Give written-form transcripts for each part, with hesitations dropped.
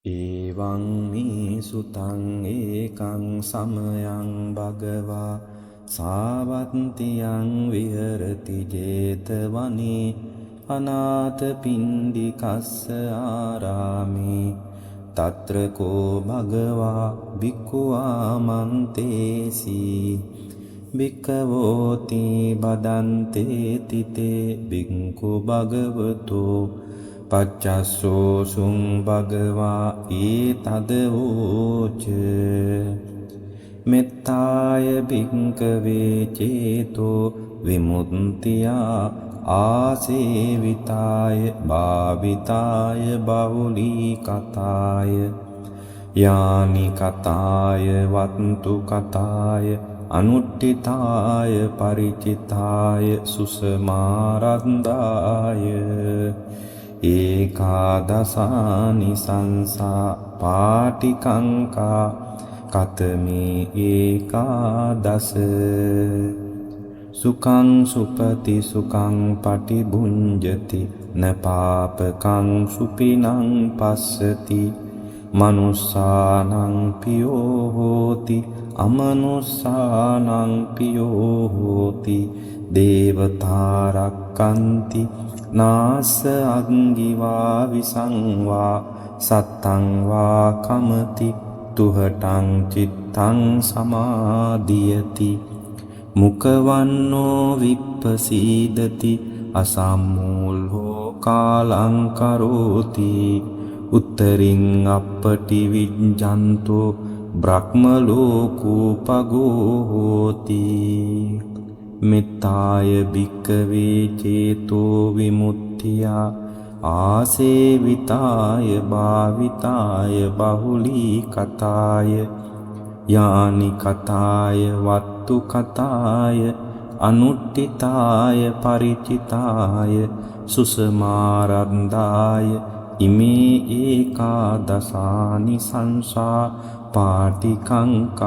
එවං මේ සුතං ඒකං සමයං භගවා සාවත්තියං විහෙරති 제තවනේ අනාථපිණ්ඩිකස්ස ආරාමේ තත්‍ර කෝ භගවා භික්ඛු ආමන්තේසි භික්ඛවෝති බදන්තේ තිතේ භික්ඛු භගවතෝ පච්චස්සෝසුං භගවා ඒතදවෝච මෙත්තාය භික්ඛවේ චේතෝ විමුක්තියා ආසේවිතාය භාවිතාය බහුලී කතාය යානි කතාය වත්තු කතාය අනුට්ඨිතාය පරිචිතාය සුසමාරන්දාය ඒකාදසානි සංසා පාටිකංකා කතමේ ඒකාදස සුඛං සුපති සුඛං පටිභුඤ්ජති නපාපකං සුපිනං පස්සති මනුස්සානං පියෝ හෝති අමනුස්සානං පියෝ හෝති දේවතා රක්칸ති නාස අංගිවා විසංවා සත්තං වා කමති තුහටං චිත්තං සමාදියති මුකවන්නෝ විප්පසීදති අසම්මූලෝ කාලං කරෝති උත්තරින් අප්පටි විජ්ජන්තෝ බ්‍රහ්ම ලෝකෝපගෝ හෝති මෙත්තාය භික්ඛවේ චේතෝ විමුක්තියා ආසේවිතාය භාවිතාය බහුලී කතාය යානි කතාය වත්තු කතාය අනුට්ඨිතාය පරිචිතාය සුසමාරන්දාය ඉමේ ඒකාදසානි සංසා පාටිකංකාති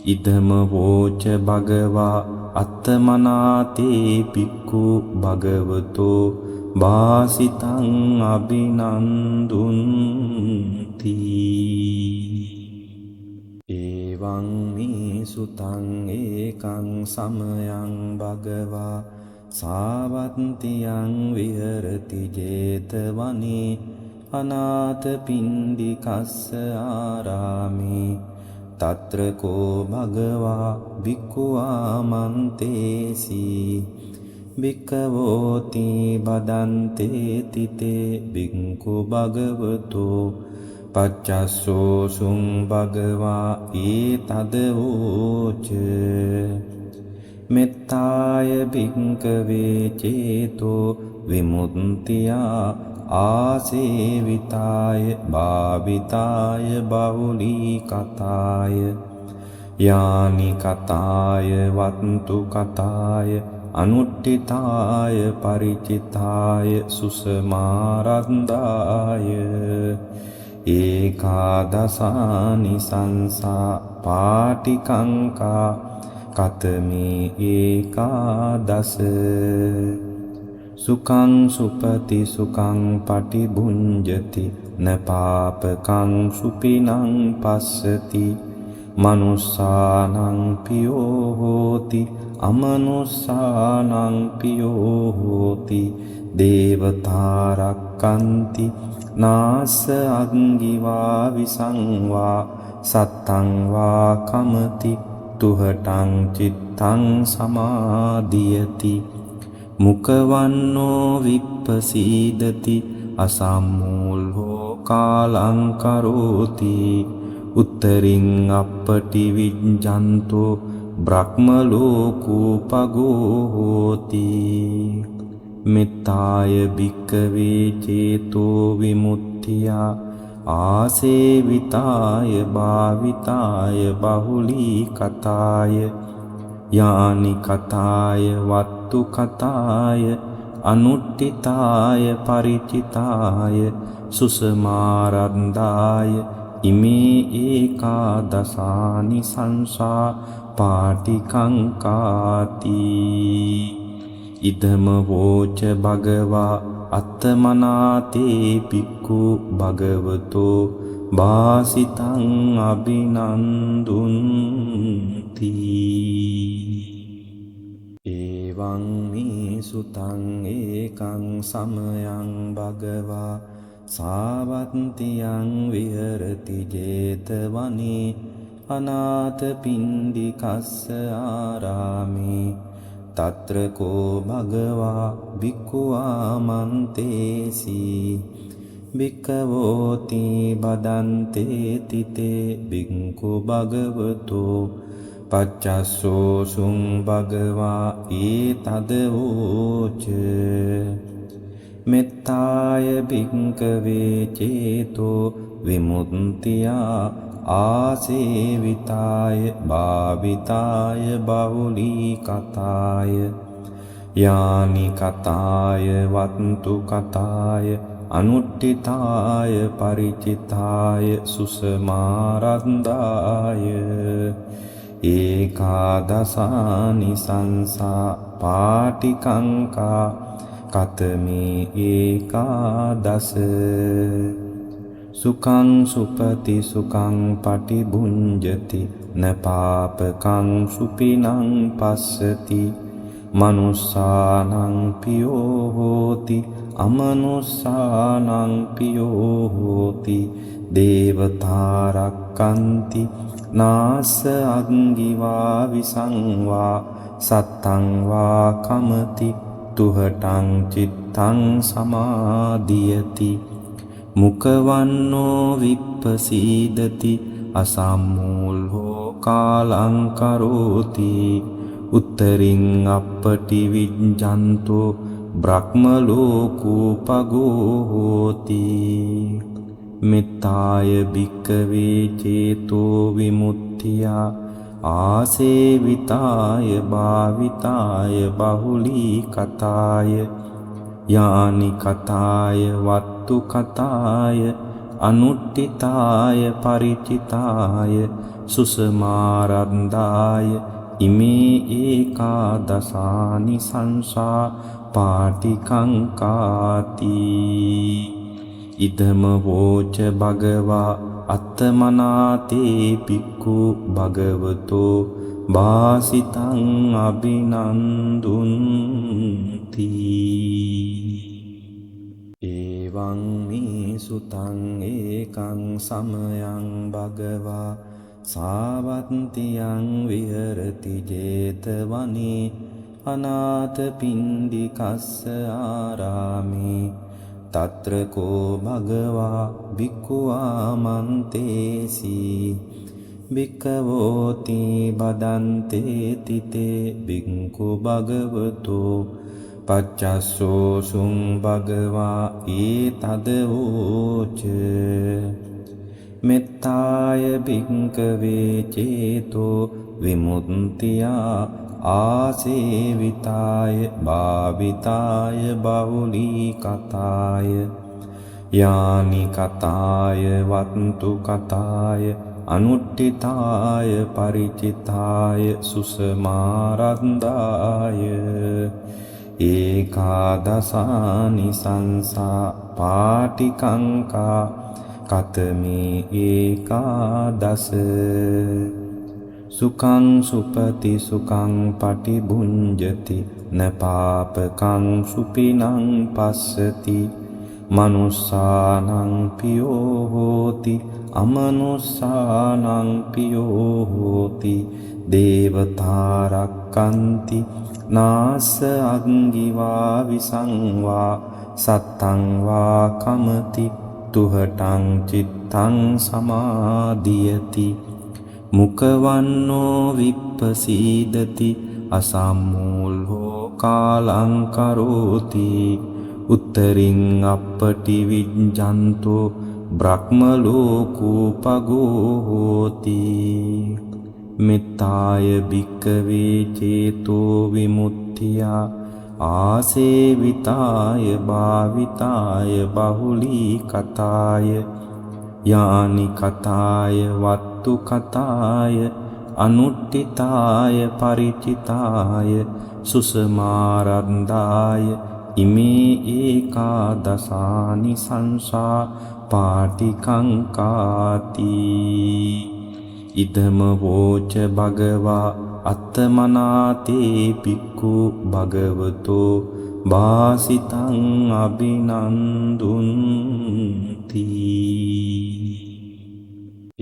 ඉදම වෝච භගවා අත්තමනාතේ පික්ඛු භගවතෝ වාසිතං අබිනන්දුන්ති එවං මේ සුතං ඒකං සමයං භගවා සාවත්තියං විහෙරති 제තවනේ අනාථපිණ්ඩිකස්ස ආරාමේ තත්‍ර කෝ භගවා භික්ඛු ආමන්තේසි භික්ඛවෝති බදන්තේ තිතේ භික්ඛු භගවතෝ පච්චස්සෝසුං භගවා ඒතදවෝච මෙත්තාය භික්ඛවේ චේතෝ විමුක්තියා ආසේවිතාය භාවිතාය බහුලී කතාය යානි කතාය වත්තු කතාය අනුට්ඨිතාය පරිචිතාය සුසමාරන්දාය ඒකාදසානි සංසා පාටිකංකා කතමේ ඒකාදස සුඛං සුපති සුඛං පටිභුඤ්ජති නපාපකං සුපිනං පස්සති මනුස්සානං පියෝ හෝති අමනුස්සානං පියෝ හෝති දේවතා රක්칸ති නාස අංගිවා විසංවා සත්තං වා කමති තුහටං චිත්තං සමාදියති මුකවන්නෝ විප්පසීදති අසම්මූලෝ කාලං කරෝති උත්තරින් අප්පටි විජ්ජන්තෝ බ්‍රහ්ම ලෝකෝපගෝ හෝති මෙත්තාය භික්ඛවේ චේතෝ විමුක්තියා ආසේවිතාය භාවිතාය බහුලී කතාය යානි කතාය වත්තු කතාය අනුට්ඨිතාය පරිචිතාය සුසමාරන්දාය ඉමේ ඒකාදසානි සංසා පාටිකංකාති ඉදම වෝච භගවා අත්තමනාතේ පික්ඛු භගවතෝ වාසිතං අබිනන්දුන්ති. එවං මේ සුතං ඒකං සමයං භගවා සාවත්තියං විහෙරති 제තවනේ අනාථපිණ්ඩිකස්ස ආරාමේ තත්‍ර කෝ භගවා භික්ඛුවා මන්තේසි භික්ඛවෝති බදන්තේ තිතේ භික්ඛු භගවතෝ පච්චස්සෝ සුං භගවා ඒතද වූච මෙත්තාය භික්ඛවේ චේතෝ විමුක්තියා ආසේවිතාය භාවිතාය බහුලී කතාය යානි කතාය වත්තු කතාය අනුට්ඨිතාය පරිචිතාය සුසමාරන්දාය ඒකාදසානි සංසා පාටිකංකා කතමේ ඒකාදස සුඛං සුපති සුඛං පටිභුඤ්ජති නපාපකං සුපිනං පස්සති මනුස්සානං පියෝ හෝති අමනුස්සානං පියෝ හෝති දේවතා රක්칸ති නාස අංගිවා විසංවා සත්තං වා කමති තුහටං චිත්තං සමාදියති මුඛවන්නෝ විප්පසීදති අසම්මූලෝ කාලං කරෝති උත්තරින් අප්පටි විජ්ජන්තෝ බ්‍රහ්ම ලෝකෝපගෝ හෝති මෙත්තාය භික්ඛවේ චේතෝ විමුක්තියා ආසේවිතාය භාවිතාය බහුලී කතාය යානි කතාය වත්තු කතාය අනුට්ඨිතාය පරිචිතාය සුසමාරන්දාය ඉමේ ඒකාදසානි සංසා පාටිකංකාති ඉදම වෝච භගවා අත්තමනාතේ පික්ඛු භගවතෝ වාසිතං අබිනන්දුන්ති. එවං මේ සුතං ඒකං සමයං භගවා සාවත්තියං විහෙරති 제තවනේ අනාථපිණ්ඩිකස්ස ආරාමේ තත්‍ර කෝ භගවා භික්ඛුවා මන්තේසි භික්ඛවෝති බදන්තේ තිතේ භික්ඛු භගවතෝ පච්චස්සෝ සුං භගවා ඒතද වූච මෙත්තාය භික්ඛවේ චේතෝ විමුක්තියා ආසේවිතාය භාවිතාය බහුලී කතාය යානි කතාය වත්තු කතාය අනුට්ඨිතාය පරිචිතාය සුසමාරන්දාය ඒකාදසානි සංසා පාටිකංකා කතමේ ඒකාදස සුඛං සුපති සුඛං පටිභුඤ්ජති නපාපකං සුපිනං පස්සති මනුස්සානං පියෝ හෝති අමනුස්සානං පියෝ හෝති දේවතා රක්칸ති නාස අංගිවා විසංවා සත්තං වා කමති තුහටං චිත්තං සමාදියති මුඛවන්නෝ විප්පසීදති අසම්මූලෝ කාලං කරෝති උත්තරින් අප්පටි විජ්ජන්තෝ බ්‍රහ්ම ලෝකෝපගෝ හෝති මෙත්තාය භික්ඛවේ චේතෝ විමුක්තියා ආසේවිතාය භාවිතාය බහුලී කතාය යානි කතාය වත්තු කතාය අනුට්ඨිතාය පරිචිතාය සුසමාරන්දාය ඉමේ ඒකාදසානි සංසා පාටිකංකාති ඉදම වෝච භගවා අත්තමනාතේ පික්ඛු භගවතෝ වාසිතං අභිනන්දුන්ති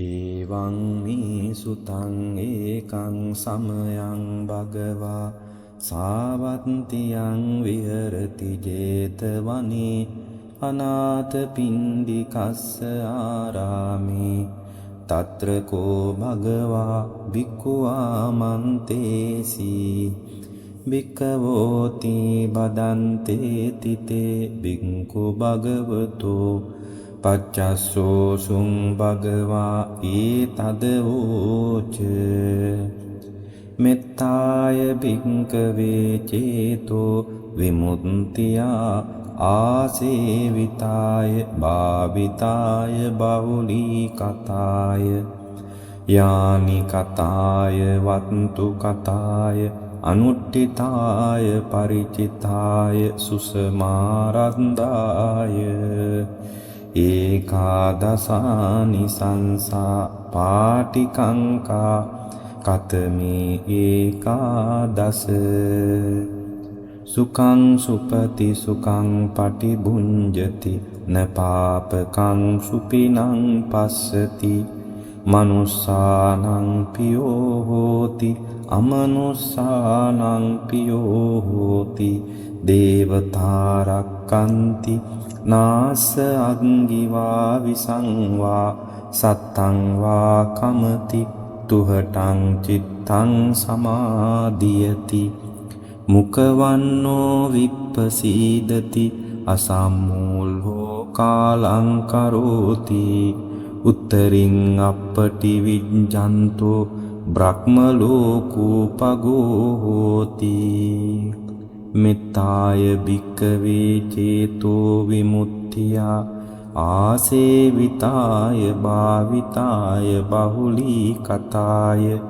එවං මේ සුතං ඒකං සමයං භගවා සාවත්තියං විහෙරති 제තවනේ අනාථපිණ්ඩිකස්ස ආරාමේ තත්‍ර කෝ භගවා භික්ඛුවා මන්තේසි භික්ඛවෝති බදන්තේ තිතේ භික්ඛු භගවතෝ පච්චස්සෝ සුං භගවා ඒතදවෝච මෙත්තාය භික්ඛවේ චේතෝ විමුක්තියා ආසේවිතාය භාවිතාය බහුලී කතාය යානි කතාය වත්තු කතාය අනුට්ඨිතාය පරිචිතාය සුසමාරන්දාය ඒකාදසානි සංසා පාටිකංකා කතමේ ඒකාදස සුඛං සුපති සුඛං පටිභුඤ්ජති නපාපකං සුපිනං පස්සති මනුස්සානං පියෝ හෝති අමනුස්සානං පියෝ හෝති දේවතාරක්කන්ති නාස අංගිවා විසංවා සත්තං වා කමති තුහටං චිත්තං සමාදියති මුකවන්නෝ විප්පසීදති අසම්මූලෝ කාලං කරෝති උත්තරින් අප්පටි විජ්ජන්තෝ බ්‍රහ්ම ලෝකෝපගෝ හෝති මෙත්තාය භික්ඛවේ චේතෝ විමුක්තියා ආසේවිතාය භාවිතාය බහුලී කතාය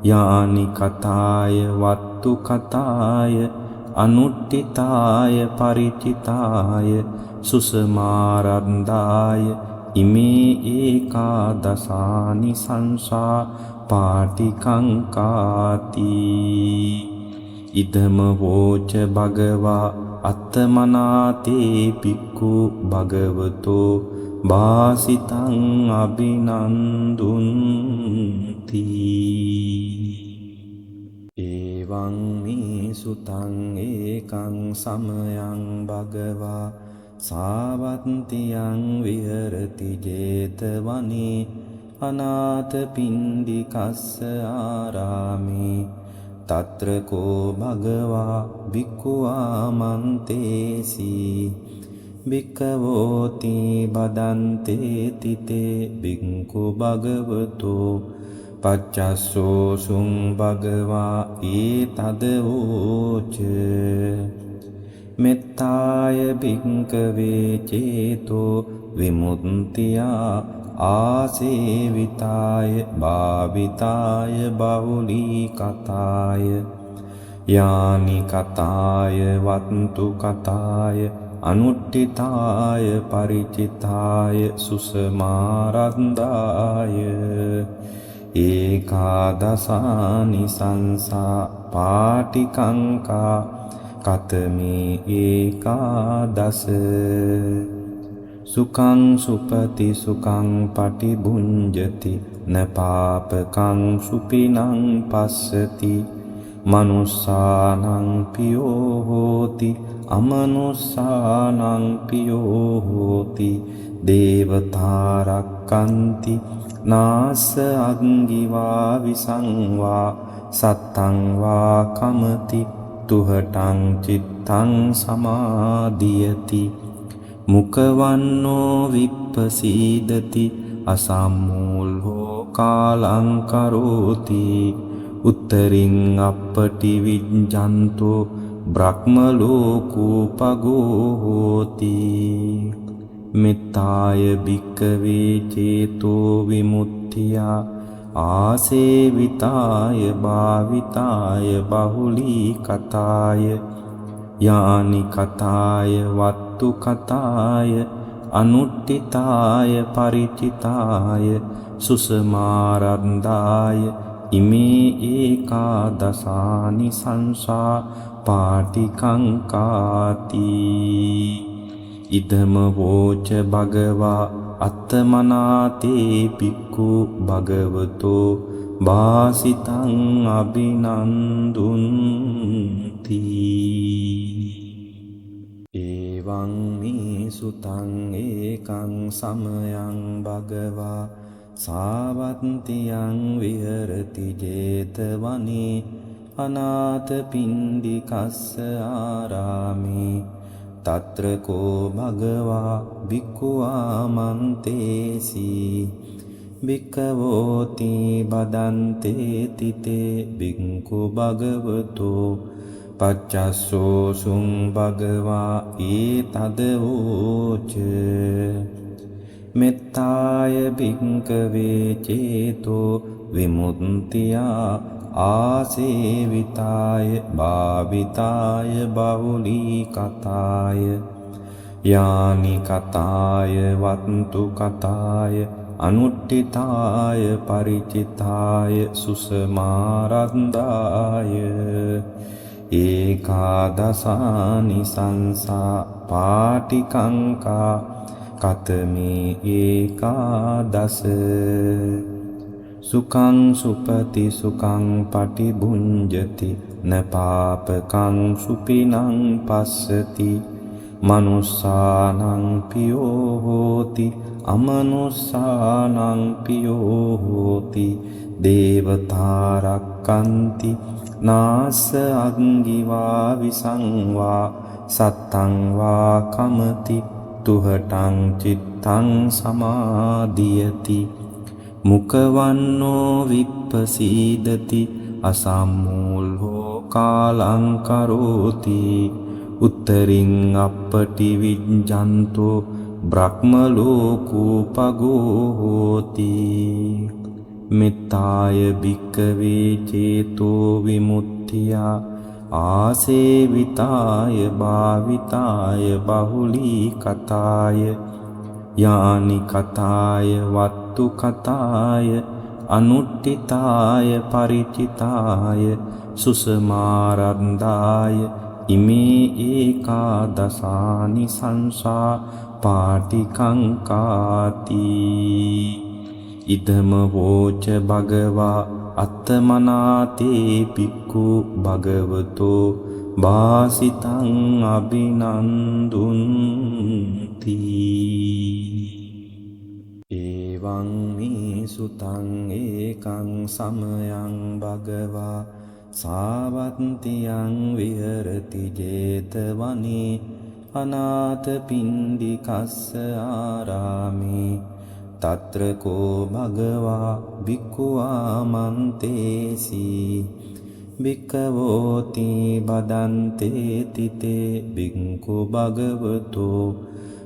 යානි කතාය වත්තු කතාය අනුට්ඨිතාය පරිචිතාය සුසමාරන්දාය ඉමේ ඒකාදසානි සංසා පාටිකංකාති ඉදම වෝච භගවා අත්තමනාතේ පික්ඛු භගවතෝ වාසිතං අභිනන්දුන්ති එවං මේ සුතං ඒකං සමයං භගවා සාවත්තියං විහෙරති 제තවනේ අනාථපිණ්ඩිකස්ස ආරාමේ තත්‍ර කෝ භගවා භික්ඛුවා මන්තේසි භික්ඛවෝති බදන්තේ තිතේ භික්ඛු භගවතෝ පච්චස්සෝ සුං භගවා ඒතදවෝච මෙත්තාය භික්ඛවේ චේතෝ විමුක්තියා ආසේවිතාය භාවිතාය බහුලී කතාය යානි කතාය වත්තු කතාය අනුට්ඨිතාය පරිචිතාය සුසමාරන්දාය ඒකාදසානි සංසා පාටිකංකා කතමේ ඒකාදස සුඛං සුපති සුඛං පටිභුඤ්ජති නපාපකං සුපිනං පස්සති මනුස්සානං පියෝ හෝති අමනුස්සානං පියෝ හෝති දේවතාරක්කන්ති නාස අංගිවා විසංවා සත්තං වා කමති තුහටං චිත්තං සමාදියති මුකවන්නෝ විප්පසීදති අසම්මූලෝ කාලං කරෝති උත්තරින් අප්පටි විජ්ජන්තෝ බ්‍රහ්ම ලෝකෝපගෝ හෝති මෙත්තාය භික්ඛවේ චේතෝ විමුක්තියා ආසේවිතාය භාවිතාය බහුලී කතාය යානි කතාය වත්තු කතාය අනුට්ඨිතාය පරිචිතාය සුසමාරන්දාය ඉමේ ඒකාදසානි සංසා පාටිකංකාති ඉදම වෝච භගවා අත්තමනාතේ පික්ඛු භගවතෝ වාසිතං අභිනන්දුන්ති එවං මේ සුතං ඒකං සමයං භගවා සාවත්තියං විහෙරති 제තවනේ අනාථපිණ්ඩිකස්ස ආරාමේ තත්‍ර කෝ භගවා භික්ඛු ආමන්තේසි භික්ඛවෝති බදන්තේ තිතේ භික්ඛු භගවතෝ පච්චස්සෝ සුං භගවා ඒතදවෝච මෙත්තාය භික්ඛවේ චේතෝ විමුක්තියා ආසේවිතාය භාවිතාය බහුලී කතාය යානි කතාය වත්තු කතාය අනුට්ඨිතාය පරිචිතාය සුසමාරන්දාය ඒකාදසානි සංසා පාටිකංකා කතමේ ඒකාදස සුඛං සුපති සුඛං පටිභුඤ්ජති න පාපකං සුපිනං පස්සති මනුස්සානං පියෝ හෝති අමනුස්සානං පියෝ හෝති දේවතා රක්칸ති නාස අංගිවා විසංවා සත්තං වා කමති තුහටං චිත්තං සමාදියති මුකවන්නෝ විප්පසීදති අසම්මූලෝ කාලං කරෝති උත්තරින් අප්පටි විජ්ජන්තෝ බ්‍රහ්ම ලෝකෝපගෝ හෝති මෙත්තාය භික්ඛවේ චේතෝ විමුක්තියා ආසේවිතාය භාවිතාය බහුලී කතාය යානි කතාය වත්තු කතාය අනුට්ඨිතාය පරිචිතාය සුසමාරන්දාය ඉමේ ඒකාදසානි සංසා පාටිකංකාති ඉදම වෝච භගවා අත්තමනාතේ පික්ඛු භගවතෝ වාසිතං අභිනන්දුන්ති එවං මේ සුතං ඒකං සමයං භගවා සාවත්තියං විහෙරති 제තවනේ අනාථපිණ්ඩිකස්ස ආරාමේ තත්‍ර කෝ භගවා භික්ඛු ආමන්තේසි භික්ඛවෝති බදන්තේ තිතේ භික්ඛු භගවතෝ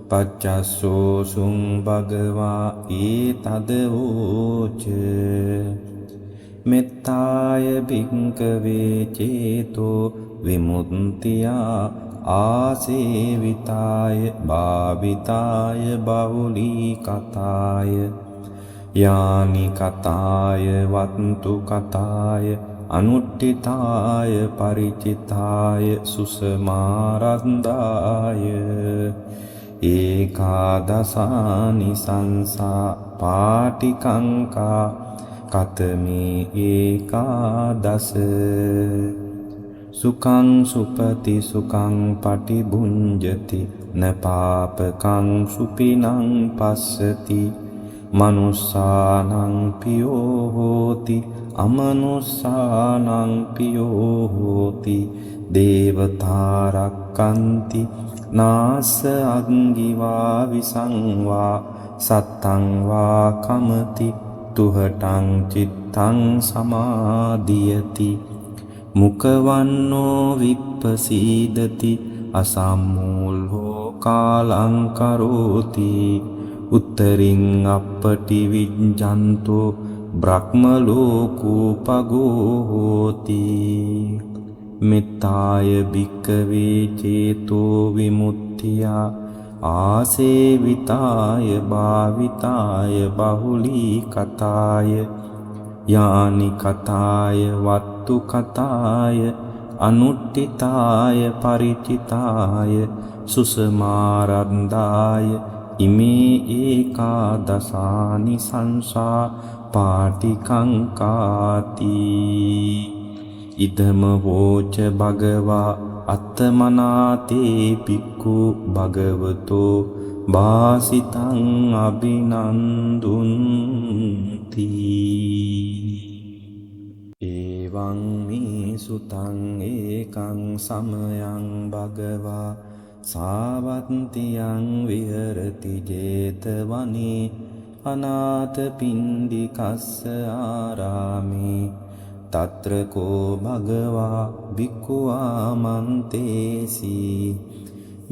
පච්චස්සෝ සුං භගවා ඒතදවෝච මෙත්තාය භික්ඛවේ චේතෝ විමුක්තියා ආසේවිතාය භාවිතාය බහුලී කතාය යානි කතාය වත්තු කතාය අනුට්ඨිතාය පරිචිතාය සුසමාරන්දාය ඒකාදසානි සංසා පාටිකංකා කතමේ ඒකාදස සුඛං සුපති සුඛං පටිභුඤ්ජති න පාපකං සුපිනං පස්සති මනුස්සානං පියෝ හෝති අමනුස්සානං පියෝ හෝති දේවතා රක්칸ති නාස අංගිවා විසංවා සත්තං වා කමති තුහටං චිත්තං සමාදියති මුකවන්නෝ විප්පසීදති අසම්මූලෝ කාලං කරෝති උත්තරින් අප්පටි විජ්ජන්තෝ බ්‍රහ්ම ලෝකෝපගෝ හෝති මෙත්තාය භික්කවේ චේතෝ විමුක්තියා ආසේවිතාය භාවිතාය බහුලී කතාය යානි කතාය වත්තු කතාය අනුට්ඨිතාය පරිචිතාය සුසමාරන්දාය ඉමේ ඒකාදසානි සංසා පාටිකංකාති ඉදම වෝච භගවා අත්තමනාතේ පික්ඛු භගවතෝ වාසිතං අභිනන්දුන්ති එවං මේ සුතං ඒකං සමයං භගවා සාවත්තියං විහෙරති 제තවනේ අනාථපිණ්ඩිකස්ස ආරාමේ තත්‍ර කෝ භගවා භික්ඛු ආමන්තේසි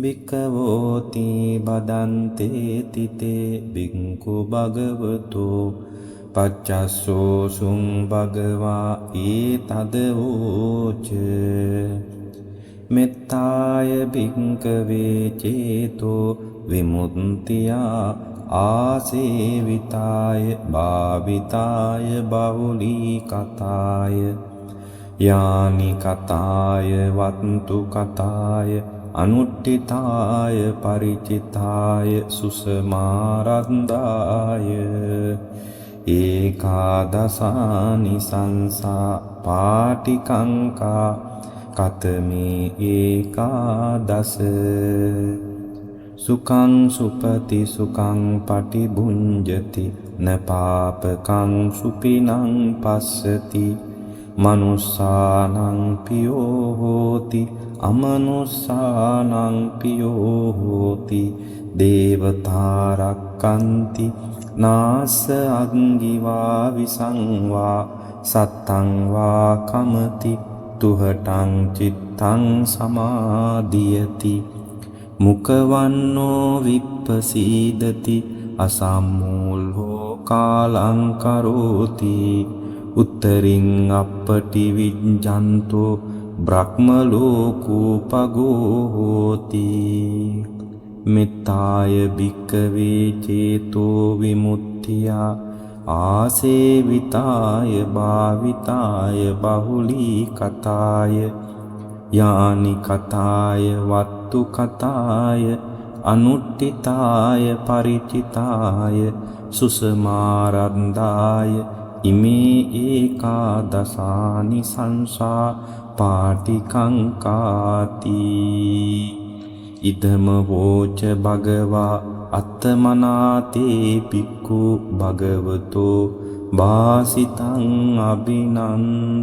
භික්ඛවෝති බදන්තේ තිතේ භික්ඛු භගවතෝ පච්චස්සෝ සුං භගවා ඒතදවෝච මෙත්තාය භික්ඛවේ චේතෝ විමුක්තියා ආසේවිතාය භාවිතාය බහුලී කතාය යානි කතාය වත්තු කතාය අනුට්ඨිතාය පරිචිතාය සුසමාරන්දාය ඒකාදසානි සංසා පාටිකංකා කතමේ ඒකාදස සුඛං සුපති සුඛං පටිභුඤ්ජති නපාපකං සුපිනං පස්සති මනුස්සානං පියෝ හෝති අමනුස්සානං පියෝ හෝති දේවතා රක්칸ති නාස අංගිවා විසංවා සත්තං වා කමති තුහටං චිත්තං සමාදියති මුකවන්නෝ විප්පසීදති අසම්මූලෝ කාලං කරෝති උත්තරින් අප්පටි විජ්ජන්තෝ බ්‍රහ්ම ලෝකෝපගෝ හෝති මෙත්තාය භික්ඛවේ චේතෝ විමුක්තියා ආසේවිතාය භාවිතාය බහුලී කතාය යානි කතාය වත්තු කතාය අනුට්ඨිතාය පරිචිතාය සුසමාරන්දාය ඉමේ ඒකාදසානි සංසා පාටිකංකාති ඉදම වෝච භගවා අත්තමනාතේ පික්ඛු භගවතෝ වාසිතං අභිනන්දුන්ති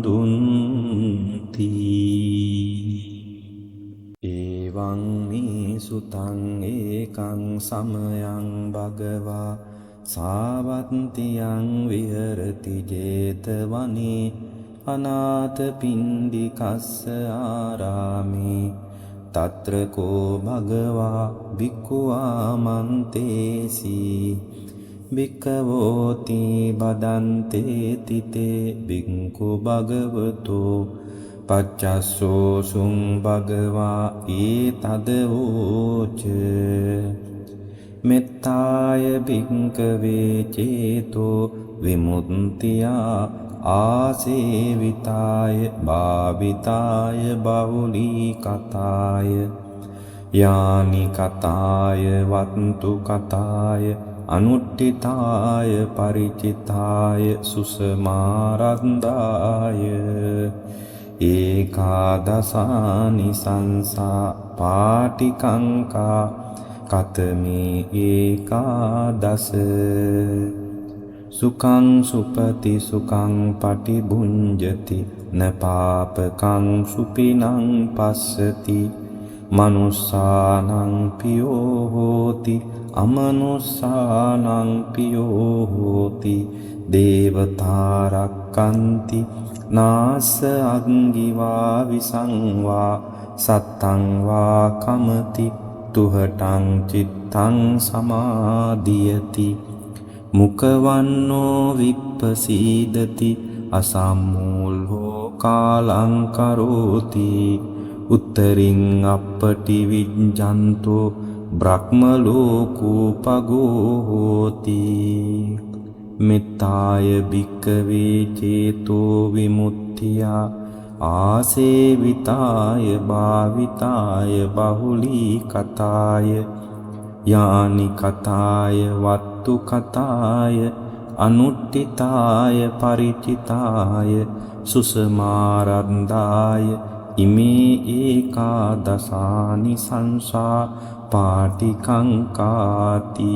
එවං මේ සුතං ඒකං සමයං භගවා සාවත්තියං විහෙරති 제තවනේ අනාථපිණ්ඩිකස්ස ආරාමේ තත්‍ර කෝ භගවා භික්ඛු ආමන්තේසි භික්ඛවෝති බදන්තේ තිතේ භික්ඛු භගවතෝ පච්චස්සෝ සුං භගවා ඒතදවෝච මෙත්තාය භික්ඛවේ චේතෝ විමුක්තියා ආසේවිතාය භාවිතාය බහුලී කතාය යානි කතාය වත්තු කතාය අනුට්ඨිතාය පරිචිතාය සුසමාරන්දාය ඒකාදසානි සංසා පාටිකංකා කතමේ ඒකාදස සුඛං සුපති සුඛං පටිභුඤ්ජති නපාපකං සුපිනං පස්සති මනුස්සානං පියෝ හෝති අමනුස්සානං පියෝ හෝති දේවතා රක්칸ති නාස අංගිවා විසංවා සත්තං වා කමති තුහටං චිත්තං සමාදියති මුකවන්නෝ විප්පසීදති අසම්මූලෝ කාලං කරෝති උත්තරින් අප්පටි විජ්ජන්තෝ බ්‍රහ්ම ලෝකෝපගෝ හෝති මෙත්තාය භික්ඛවේ චේතෝ විමුක්තියා ආසේවිතාය භාවිතාය බහුලී කතාය යානි කතාය වත්තු කතාය අනුට්ඨිතාය පරිචිතාය සුසමාරන්දාය ඉමේ ඒකාදසානි සංසා පාටිකංකාති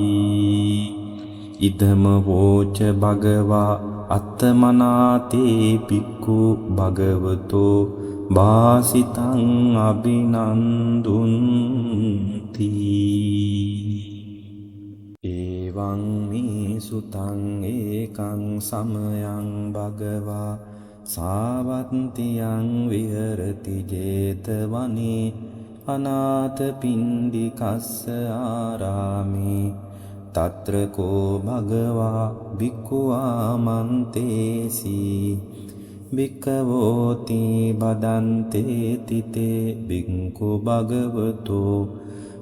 ඉදම වෝච භගවා අත්තමනාතේ පික්ඛු භගවතෝ වාසිතං අභිනන්දුන්ති එවං මේ සුතං ඒකං සමයං භගවා සාවත්තියං විහෙරති 제තවනේ අනාථපිණ්ඩිකස්ස ආරාමේ තත්‍ර කෝ භගවා භික්ඛුවා මන්තේසි භික්ඛවෝති බදන්තේ තිතේ භික්ඛු භගවතෝ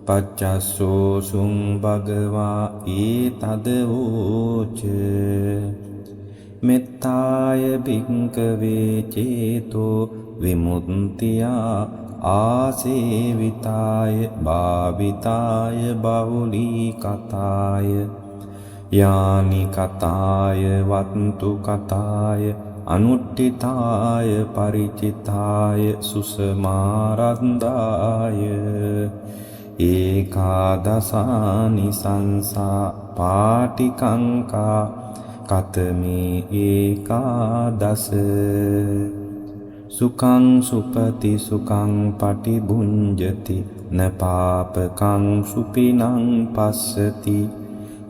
පච්චස්සෝ සුං භගවා ඒතදවෝච මෙත්තාය භික්ඛවේ චේතෝ විමුක්තියා ආසේවිතාය භාවිතාය බහුලී කතාය යානි කතාය වත්තු කතාය අනුට්ඨිතාය පරිචිතාය සුසමාරන්දාය ඒකාදසානි සංසා පාටිකංකා කතමේ ඒකාදස සුඛං සුපති සුඛං පටිභුඤ්ජති න පාපකං සුපිනං පස්සති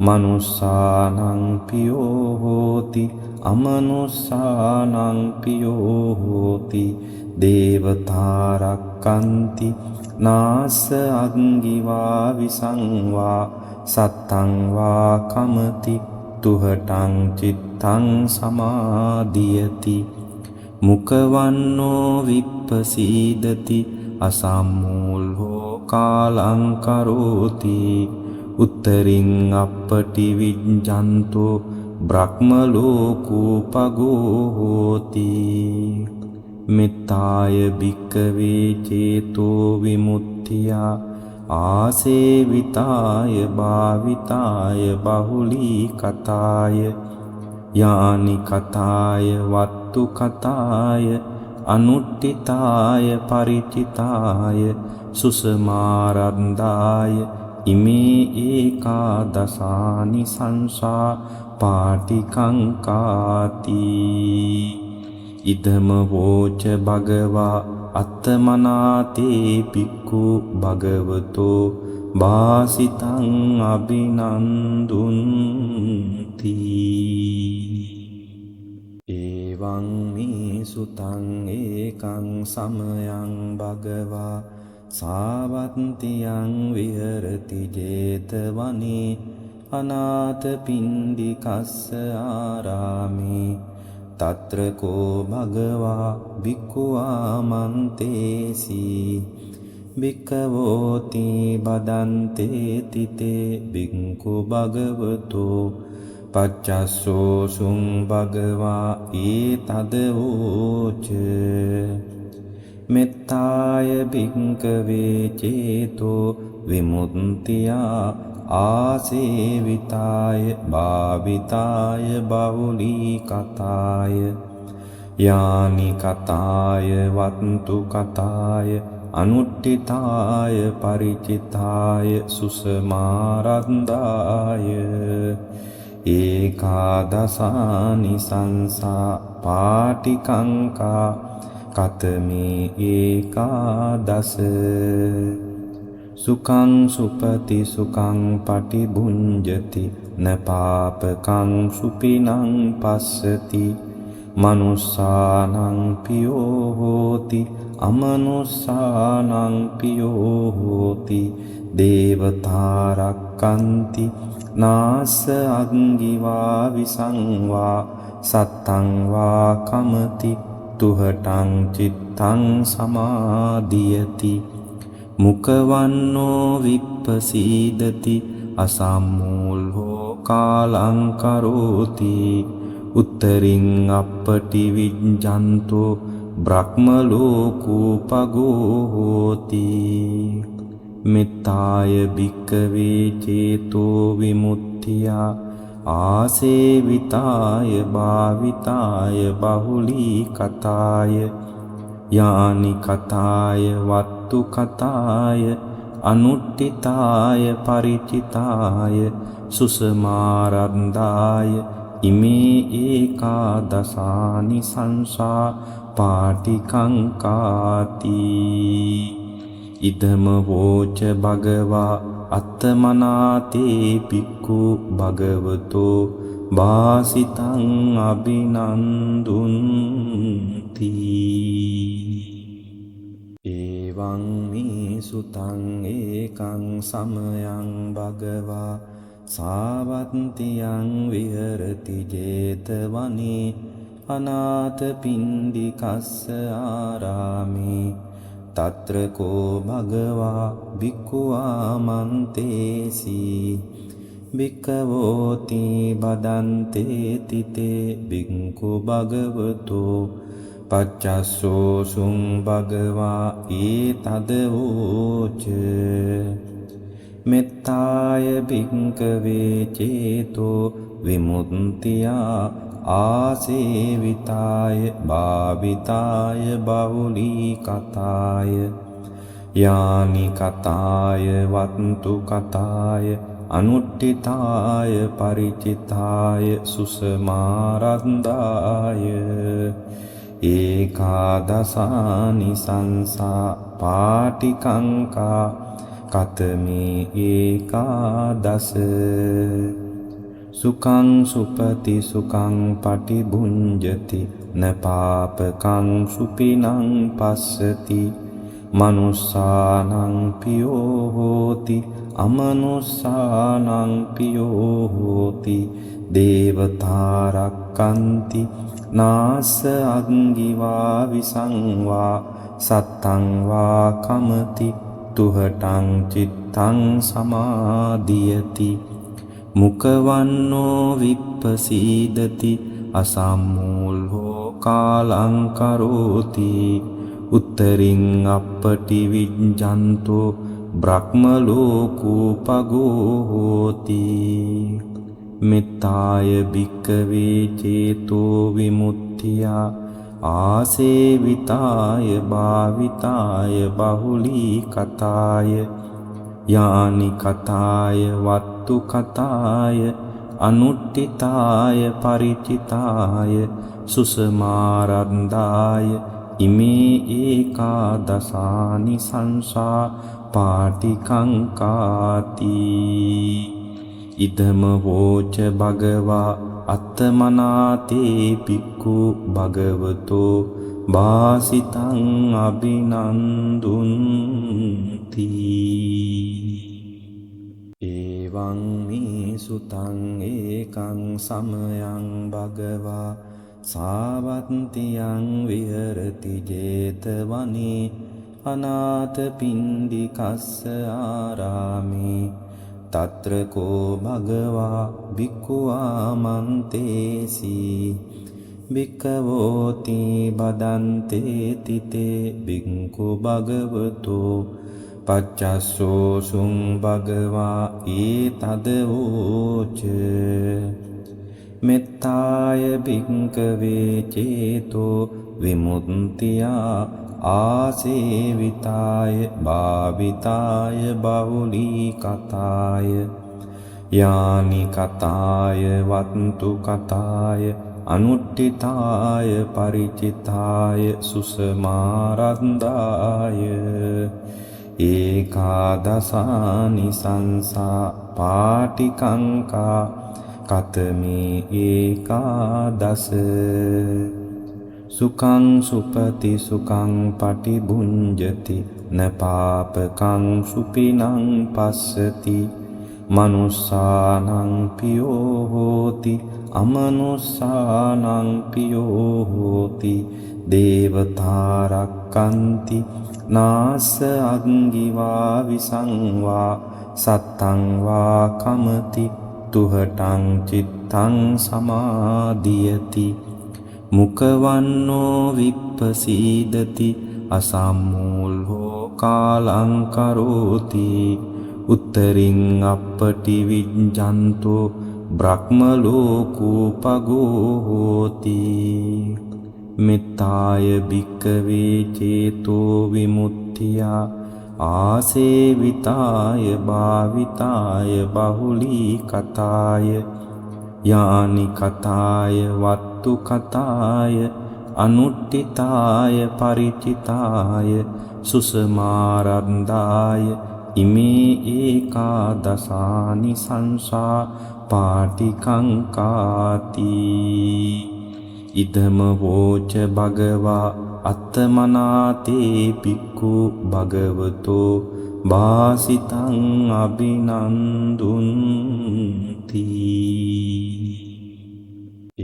මනුස්සානං පියෝ හෝති අමනුස්සානං පියෝ හෝති දේවතා රක්칸ති නාස අග්ගිවා විසංවා සත්තං වා කමති තුහටං චිත්තං සමාදියති මුකවන්නෝ විප්පසීදති අසම්මූලෝ කාලං කරෝති උත්තරින් අප්පටි විජ්ජන්තෝ බ්‍රහ්ම ලෝකෝපගෝ හෝති මෙත්තාය භික්ඛවේ චේතෝ විමුක්තියා ආසේවිතාය භාවිතාය බහුලී කතාය යානි කතාය වත්තු කතාය අනුට්ඨිතාය පරිචිතාය සුසමාරන්දාය ඉමේ ඒකාදසානි සංසා පාටිකංකාති ඉදම වෝච භගවා අත්තමනාතේ පික්ඛු භගවතෝ වාසිතං අභිනන්දුන්ති එවං මේ සුතං ඒකං සමයං භගවා සාවත්තියං විහෙරති 제තවනේ අනාථපිණ්ඩිකස්ස ආරාමේ තත්‍ර කෝ භගවා භික්ඛුවා මන්තේසි භික්ඛවෝති බදන්තේ තිතේ භික්ඛු භගවතෝ පච්චස්සෝ සුං භගවා ඒතදවෝච මෙත්තාය භික්ඛවේ චේතෝ විමුක්තියා ආසේවිතාය භාවිතාය බහුලී කතාය යානි කතාය වත්තු කතාය අනුට්ඨිතාය පරිචිතාය සුසමාරන්දාය ඒකාදසානි සංසා පාටිකංකා කතමේ ඒකාදස සුඛං සුපති සුඛං පටිභුඤ්ජති න පාපකං සුපිනං පස්සති මනුස්සානං පියෝ හෝති අමනුස්සානං පියෝ හෝති දේවතා රක්칸ති නාස අග්ගිවා විසංවා සත්තං වා කමති තුහටං චිත්තං සමාදියති මුකවන්නෝ විප්පසීදති අසම්මූලෝ කාලං කරෝති උත්තරින් අප්පටි විජ්ජන්තෝ බ්‍රහ්මලෝකෝපගෝ හෝති මෙත්තාය භික්ඛවේ චේතෝ විමුක්තියා ආසේවිතාය භාවිතාය බහුලී කතාය යානි කතාය වත්තු කතාය අනුට්ඨිතාය පරිචිතාය සුසමාරන්දාය ඉමේ ඒකාදසානි සංසා පාටිකංකාති ඉදම වෝච භගවා අත්තමනාතේ පික්ඛු භගවතෝ වාසිතං අභිනන්දුන්ති එවං මේ සුතං ඒකං සමයං භගවා සාවත්තියං විහෙරති 제තවනේ අනාථපිණ්ඩිකස්ස ආරාමේ තත්‍ර කෝ භගවා භික්ඛු ආමන්තේසි භික්ඛවෝති බදන්තේ තිතේ භික්ඛු භගවතෝ පච්චස්සෝ සුං භගවා ඒතදවෝච මෙත්තාය භික්ඛවේ චේතෝ විමුක්තියා ආසේවිතාය භාවිතාය බහුලී කතාය යානි කතාය වත්තු කතාය අනුට්ඨිතාය පරිචිතාය සුසමාරන්දාය ඒකාදසානි සංසා පාටිකංකා කතමේ ඒකාදස සුඛං සුපති සුඛං පටිභුඤ්ජති න පාපකං සුපිනං පස්සති මනුස්සානං පියෝ හෝති අමනුස්සානං පියෝ හෝති දේවතා රක්칸ති නාස අංගිවා විසංවා සත්තං වා කමති තුහටං චිත්තං සමාදියති මුකවන්නෝ විප්පසීදති අසම්මූලෝ කාලං කරෝති උත්තරින් අප්පටි විජ්ජන්තෝ බ්‍රහ්මලෝකෝපගෝ හෝති මෙත්තාය භික්ඛවේ චේතෝ විමුක්තියා ආසේවිතාය භාවිතාය බහුලී කතාය යානි කතාය වත්තු කතාය අනුට්ඨිතාය පරිචිතාය සුසමාරන්දාය ඉමේ ඒකාදසානි සංසා පාටිකංකාති ඉදම වෝච භගවා අත්තමනාතේ පික්ඛු භගවතෝ වාසිතං අභිනන්දුන්ති එවං මේ සුතං ඒකං සමයං භගවා සාවත්තියං විහෙරති 제තවනේ අනාථපිණ්ඩිකස්ස ආරාමේ තත්‍ර කෝ භගවා භික්ඛු ආමන්තේසි භික්ඛවෝති බදන්තේ තිතේ භික්ඛු භගවතෝ පච්චස්සෝ සුං භගවා ඒතදවෝච මෙත්තාය භික්ඛවේ චේතෝ විමුක්තියා ආසේවිතාය භාවිතාය බහුලී කතාය යානි කතාය වත්තු කතාය අනුට්ඨිතාය පරිචිතාය සුසමාරන්දාය ඒකාදසානි සංසා පාටිකංකා කතමේ ඒකාදස සුඛං සුපති සුඛං පටිභුඤ්ජති න පාපකං සුපිනං පස්සති මනුස්සානං පියෝ හෝති හෝති අමනුස්සානං පියෝ හෝති දේවතා රක්칸ති නාස අංගිවා විසංවා සත්තං වා කමති තුහටං චිත්තං සමාදියති මුකවන්නෝ විප්පසීදති අසම්මූලෝ කාලං කරෝති උත්තරින් අපටි විඤ්ඤන්තෝ බ්‍රහ්ම ලෝකෝපගෝ හෝති මෙත්තාය භික්ඛවේ චේතෝ විමුක්තියා ආසේවිතාය භාවිතාය බහුලී කතාය යානි කතාය වත්තු කතාය අනුට්ඨිතාය පරිචිතාය සුසමාරන්දාය ඉමේ ඒකාදසානි සංසා පාටිකංකාති ඉදම වෝච භගවා අත්තමනාතේ පික්ඛු භගවතෝ වාසිතං අභිනන්දුන්ති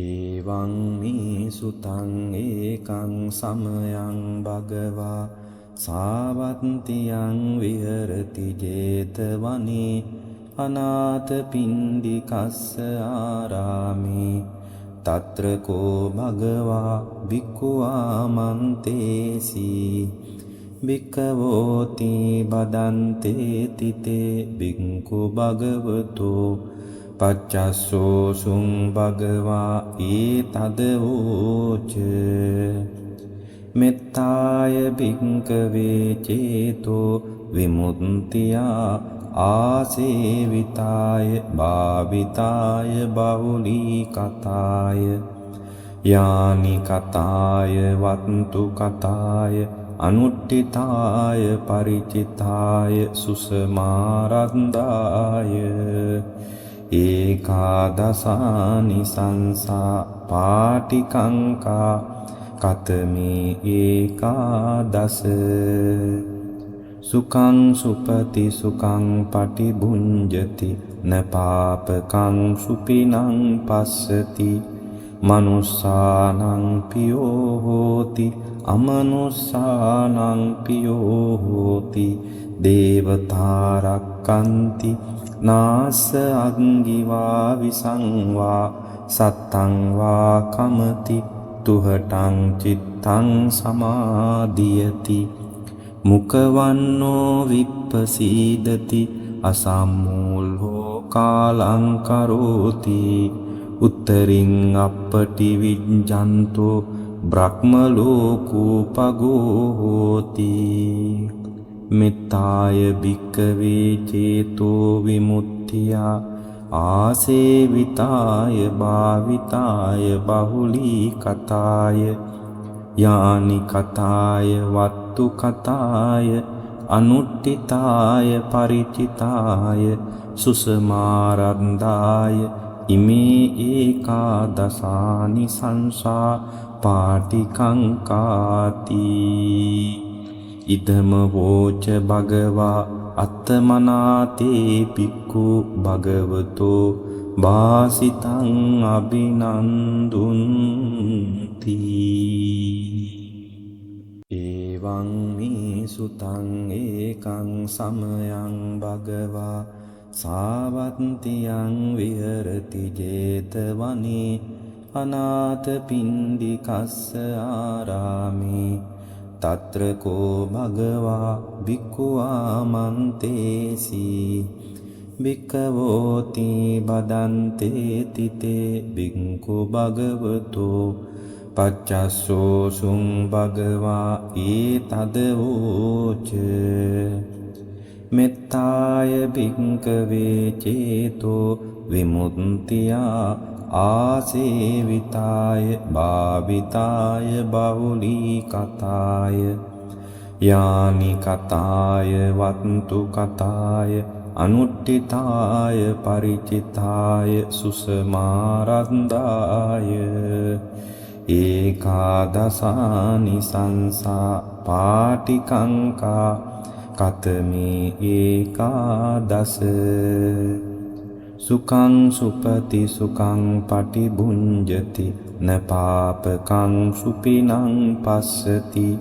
එවං මේ සුතං ඒකං සමයං භගවා සාවත්තියං විහෙරති 제තවනේ අනාථ පින්ඩිකස්ස ආරාමේ තත්‍ර කෝ භගවා භික්ඛුවා මන්තේසි භික්ඛවෝති බදන්තේ තිතේ භික්ඛු භගවතෝ පච්චස්සෝ සුං භගවා ඒතදවෝච මෙත්තාය භික්ඛවේ චේතෝ විමුක්තියා ආසේවිතාය භාවිතාය බහුලී කතාය යානි කතාය වත්තු කතාය අනුට්ඨිතාය පරිචිතාය සුසමාරන්දාය ඒකාදසානි සංසා පාටිකංකා කතමේ ඒකාදස සුඛං සුපති සුඛං පටිභුඤ්ජති න පාපකං සුපිනං පස්සති මනුස්සානං පියෝ හෝති අමනුස්සානං පියෝ හෝති දේවතා රක්칸ති නාස අංගිවා විසංවා සත්තං වා කමති තුහටං චිත්තං සමාදියති මුකවන්නෝ විප්පසීදති අසම්මූලෝ කාලං කරෝති උත්තරින් අපටි විඤ්ඤන්තෝ බ්‍රහ්ම ලෝකෝපගෝ හෝති මෙත්තාය භික්ඛවේ චේතෝ විමුක්තියා ආසේවිතාය භාවිතාය බහුලී කතාය යානි කතාය වත්තු කතාය අනුට්ඨිතාය පරිචිතාය සුසමාරන්දාය ඉමේ ඒකාදසානි සංසා පාටිකංකාති ඉදම වෝච භගවා අත්තමනාතේ පික්ඛු භගවතෝ වාසිතං අභිනන්දුන්ති එවං මේ සුතං ඒකං සමයං භගවා සාවත්තියං විහෙරති 제තවනේ අනාථ පින්ඩිකස්ස ආරාමේ තත්‍ර කෝ භගවා භික්ඛුවා මන්තේසි භික්ඛවෝති බදන්තේ තිතේ භික්ඛු භගවතෝ පච්චස්සෝ සුං භගවා ඒතදවෝච මෙත්තාය භික්ඛවේ චේතෝ විමුක්තියා ආසේවිතාය භාවිතාය බහුලී කතාය යානි කතාය වත්තු කතාය අනුට්ඨිතාය පරිචිතාය සුසමාරන්දාය ඒකාදසානි සංසා පාටිකංකා කතමේ ඒකාදස සුඛං සුපති සුඛං පටිභුඤ්ජති න පාපකං සුපිනං පස්සති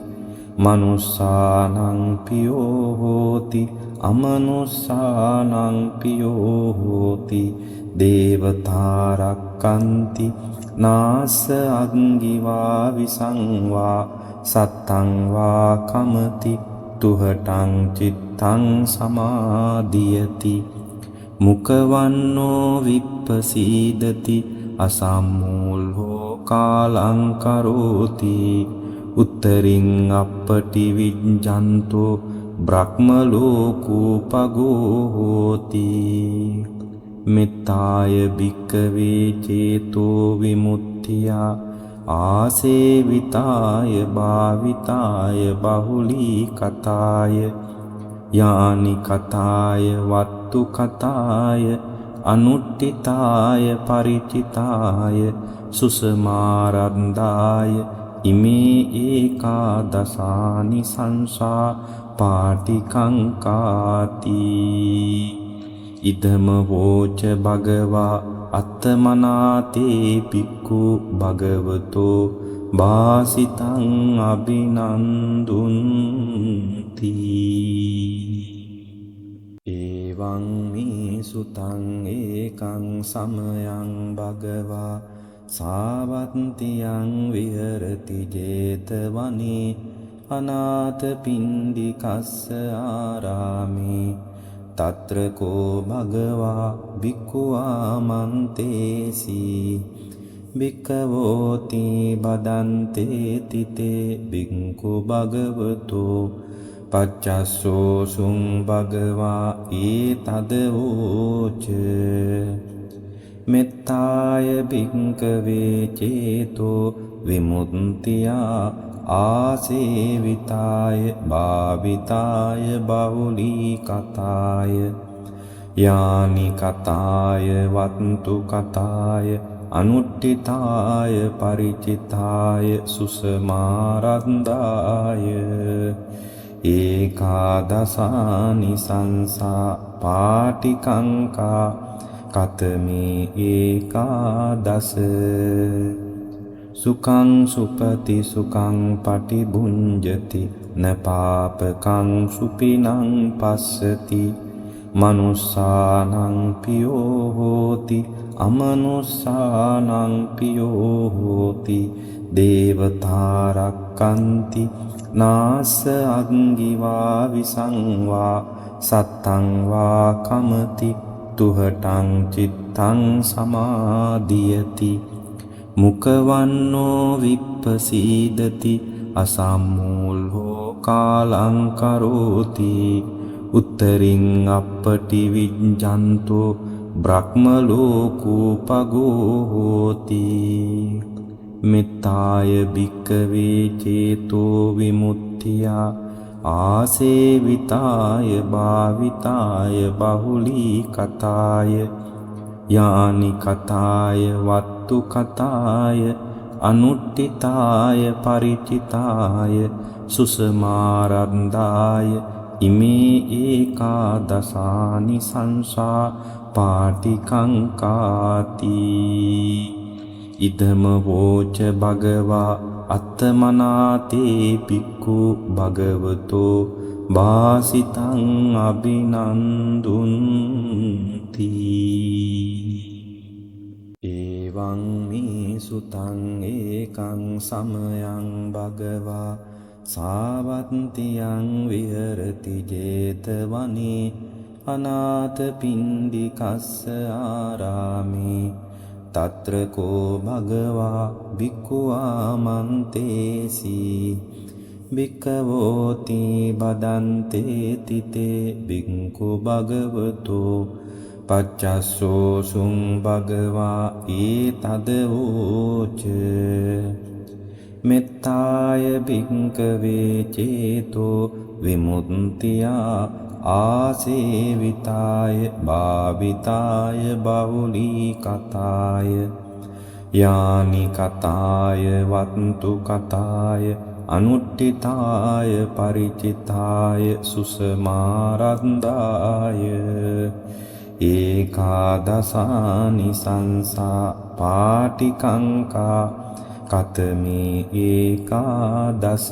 මනුස්සානං පියෝ හෝති අමනුස්සානං පියෝ හෝති දේවතා රක්칸ති නාස අංගිවා විසංවා සත්තං වා කමති තුහටං චිත්තං සමාදියති මුකවන්නෝ විප්පසීදති අසම්මූලෝ කාලං කරෝති උත්තරින් අප්පටි විජ්ජන්තෝ බ්‍රහ්ම ලෝකෝපගෝ හෝති මෙත්තාය භික්ඛවේ චේතෝ විමුක්තියා ආසේවිතාය භාවිතාය බහුලී කතාය යානි කතාය වත්තු කතාය අනුට්ඨිතාය පරිචිතාය සුසමාරන්දාය ඉමේ ඒකාදසානි සංසා පාටිකංකාති ඉදම වෝච භගවා අත්තමනාතේ පික්ඛු භගවතෝ වාසිතං අභිනන්දුන්ති එවං මේ සුතං ඒකං සමයං භගවා සාවත්තියං විහෙරති 제තවනේ අනාථපිණ්ඩිකස්ස ආරාමේ තත්‍ර කෝ භගවා භික්ඛුවා මන්තේසි භික්ඛවෝති බදන්තේ තිතේ භික්ඛු භගවතෝ පච්චස්සෝ සුං භගවා ඒතදවෝච මෙත්තාය භික්ඛවේ චේතෝ විමුක්තියා ආසේවිතාය භාවිතාය බහුලී කතාය යානි කතාය වත්තු කතාය අනුට්ඨිතාය පරිචිතාය සුසමාරන්දාය ඒකාදසානි සංසා පාටිකංකා කතමේ ඒකාදස සුඛං සුපති සුඛං පටිභුඤ්ජති න පාපකං සුපිනං පස්සති මනුස්සානං පියෝ හෝති අමනුස්සානං පියෝ හෝති දේවතා රක්칸ති නාස අංගිවා විසංවා සත්තං වා කමති තුහටං චිත්තං සමාදියති මුකවන්නෝ විප්පසීදති අසම්මූලෝ කාලං කරෝති උත්තරින් අප්පටි විජ්ජන්තෝ බ්‍රහ්ම ලෝකෝපගෝ හෝති මෙත්තාය භික්ඛවේ චේතෝ විමුක්තියා ආසේවිතාය භාවිතාය බහුලී කතාය යානි කතාය වත්තු කතාය අනුට්ඨිතාය පරිචිතාය සුසමාරන්දාය ඉමේ ඒකාදසානි සංසා පාටිකංකාති ඉදම වෝච භගවා අත්තමනාතේ පික්ඛු භගවතෝ වාසිතං අභිනන්දුන්ති එවං මේ සුතං ඒකං සමයං භගවා සාවත්තියං විහෙරති 제තවනේ අනාථපිණ්ඩිකස්ස ආරාමේ තත්‍ර කෝ භගවා භික්ඛුවා මන්තේසි භික්ඛවෝති බදන්තේ තිතේ භික්ඛු භගවතෝ පච්චස්සෝ සුං භගවා ඒතදවෝච මෙත්තාය භික්ඛවේ චේතෝ විමුක්තියා ආසේවිතාය භාවිතාය බහුලී කතාය යානි කතාය වත්තු කතාය අනුට්ඨිතාය පරිචිතාය සුසමාරන්දාය ඒකාදසානි සංසා පාටිකංකා කතමේ ඒකාදස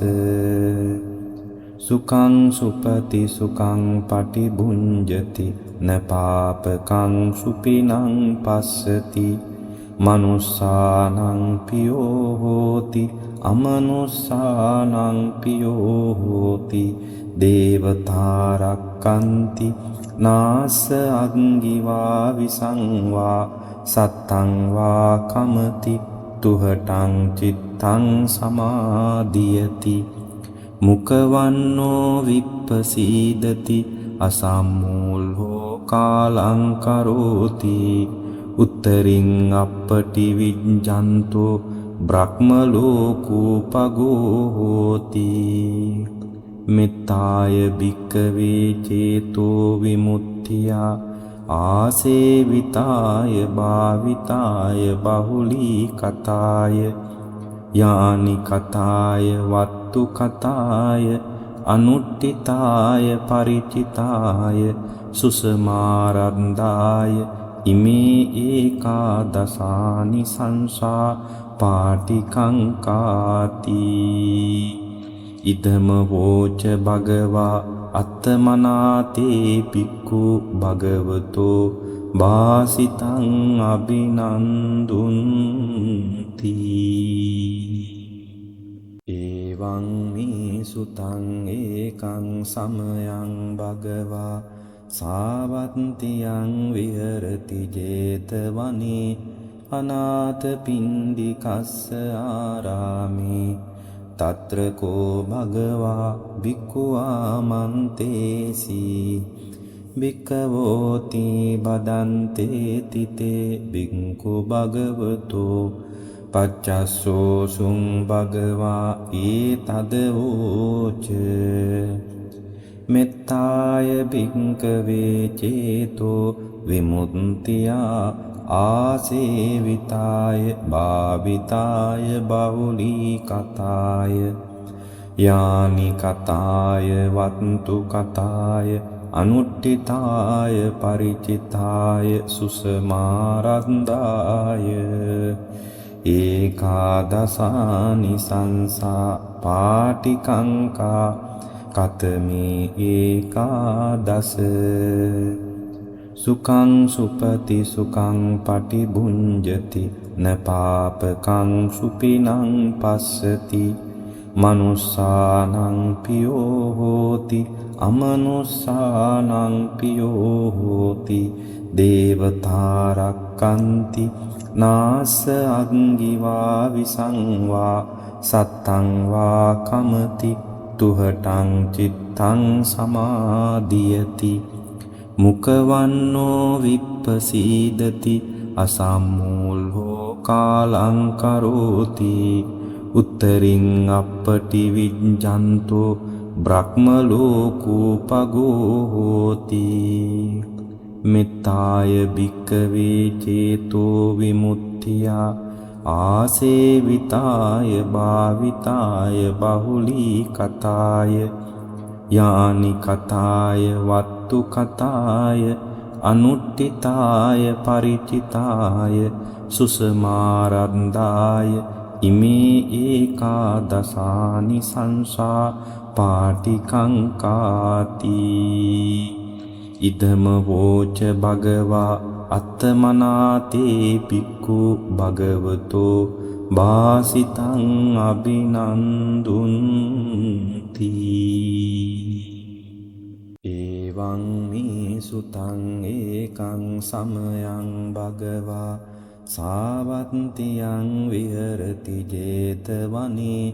සුඛං සුපති සුඛං පටිභුඤ්ජති නපාපකං සුපිනං පස්සති මනුස්සානං පියෝ හෝති අමනුස්සානං පියෝ හෝති දේවතා රක්칸ති නාස අංගිවා විසංවා සත්තං වා කමති තුහටං චිත්තං සමාදියති මුකවන්නෝ විප්පසීදති අසම්මූලෝ කාලං කරෝති උත්තරින් අපටි විජ්ජන්තෝ බ්‍රහ්ම ලෝකෝපගෝ හෝති මෙත්තාය භික්ඛවේ චේතෝ විමුක්තියා ආසේවිතාය භාවිතාය බහුලී කතාය යානි කතාය වත්තු කතාය අනුට්ඨිතාය පරිචිතාය සුසමාරන්දාය ඉමේ ඒකාදසානි සංසා පාටිකංකාති ඉදම වෝච භගවා අත්තමනාතේ පික්ඛු භගවතෝ වාසිතං අභිනන්දුන්ති එවං මේ සුතං ඒකං සමයං භගවා සාවත්තියං විහෙරති 제තවනේ අනාථපිණ්ඩිකස්ස ආරාමේ තත්‍ර කෝ භගවා භික්ඛු ආමන්තේසි භික්ඛවෝති බදන්තේ තිතේ භික්ඛු භගවතෝ පච්චස්සෝ සුං භගවා ඒතදවෝච මෙත්තාය භික්ඛවේ චේතෝ විමුක්තියා ආසේවිතාය භාවිතාය බහුලී කතාය යානි කතාය වත්තු කතාය අනුට්ඨිතාය පරිචිතාය සුසමාරන්දාය ඒකාදසානි සංසා පාටිකංකා කතමේ ඒකාදස සුඛං සුපති සුඛං පටිභුඤ්ජති නපාපකං සුපිනං පස්සති මනුස්සානං පියෝ හෝති අමනුස්සානං පියෝ හෝති දේවතා රක්칸ති නාස අංගිවා විසංවා සත්තං වා කමති තුහටං චිත්තං සමාදියති මුකවන්නෝ විප්පසීදති අසම්මූලෝ කාලං කරෝති උත්තරින් අපටි විජ්ජන්තෝ බ්‍රහ්ම ලෝකෝපගෝ හෝති මෙත්තාය භික්ඛවේ චේතෝ විමුක්තියා ආසේවිතාය භාවිතාය බහුලී කතාය යානි කතාය වත්තු කතාය අනුට්ඨිතාය පරිචිතාය සුසමාරන්දාය ඉමේ ඒකාදසානි සංසා පාටිකංකාති ඉදම වෝච භගවා අත්තමනාතේ පික්ඛු භගවතෝ වාසිතං අභිනන්දුන්ති එවං මේ සුතං ඒකං සමයං භගවා සාවත්තියං විහෙරති 제තවනේ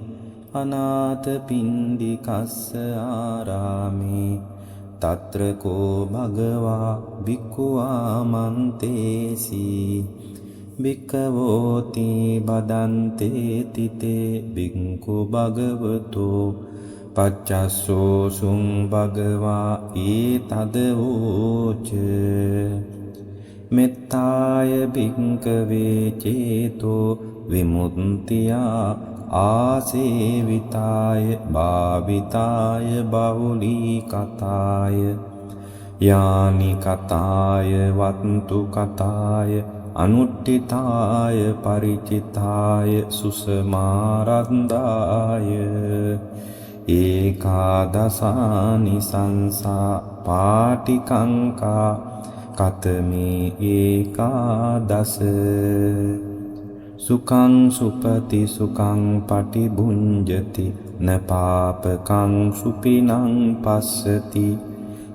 අනාථපිණ්ඩිකස්ස ආරාමේ තත්‍ර කෝ භගවා භික්ඛු ආමන්තේසි භික්ඛවෝති බදන්තේ තිතේ භික්ඛු භගවතෝ පච්චස්සෝ සුං භගවා ඒතදවෝච මෙත්තාය භික්ඛවේ චේතෝ විමුක්තියා ආසේවිතාය භාවිතාය බහුලී කතාය යානි කතාය වත්තු කතාය අනුට්ඨිතාය පරිචිතාය සුසමාරන්දාය ඒකාදසානි සංසා පාටිකංකා කතමේ ඒකාදස සුඛං සුපති සුඛං පටිභුඤ්ජති නපාපකං සුපිනං පස්සති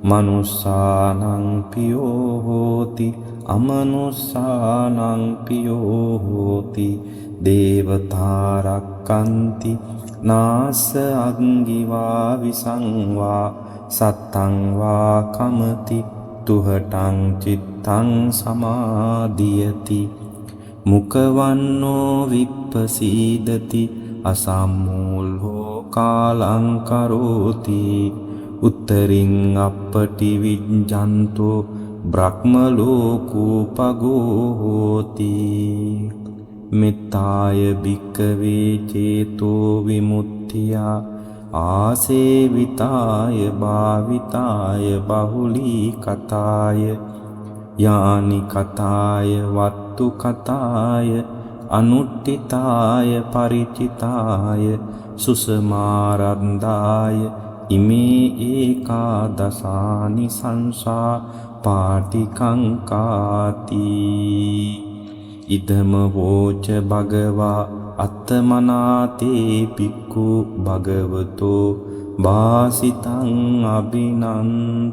මනුස්සානං පියෝ හෝති අමනුස්සානං පියෝ හෝති දේවතා රක්칸ති නාස අංගිවා විසංවා සත්තං වා කමති තුහටං චිත්තං සමාදියති මුකවන්නෝ විප්පසීදති අසම්මූලෝ කාලං කරෝති උත්තරින් අප්පටි විඤ්ඤන්තෝ බ්‍රහ්ම ලෝකෝපගෝ හෝති මෙත්තාය භික්ඛවේ චේතෝ විමුක්තියා ආසේවිතාය භාවිතාය බහුලී කතාය යානි කතාය වත්තු කතාය අනුට්ඨිතාය පරිචිතාය සුසමාරන්දාය ඉමේ ඒකාදසානි සංසා පාටිකංකාති ඉදම වෝච භගවා අත්තමනාතේ පික්ඛු භගවතෝ වාසිතං අබිනන්දුන්ති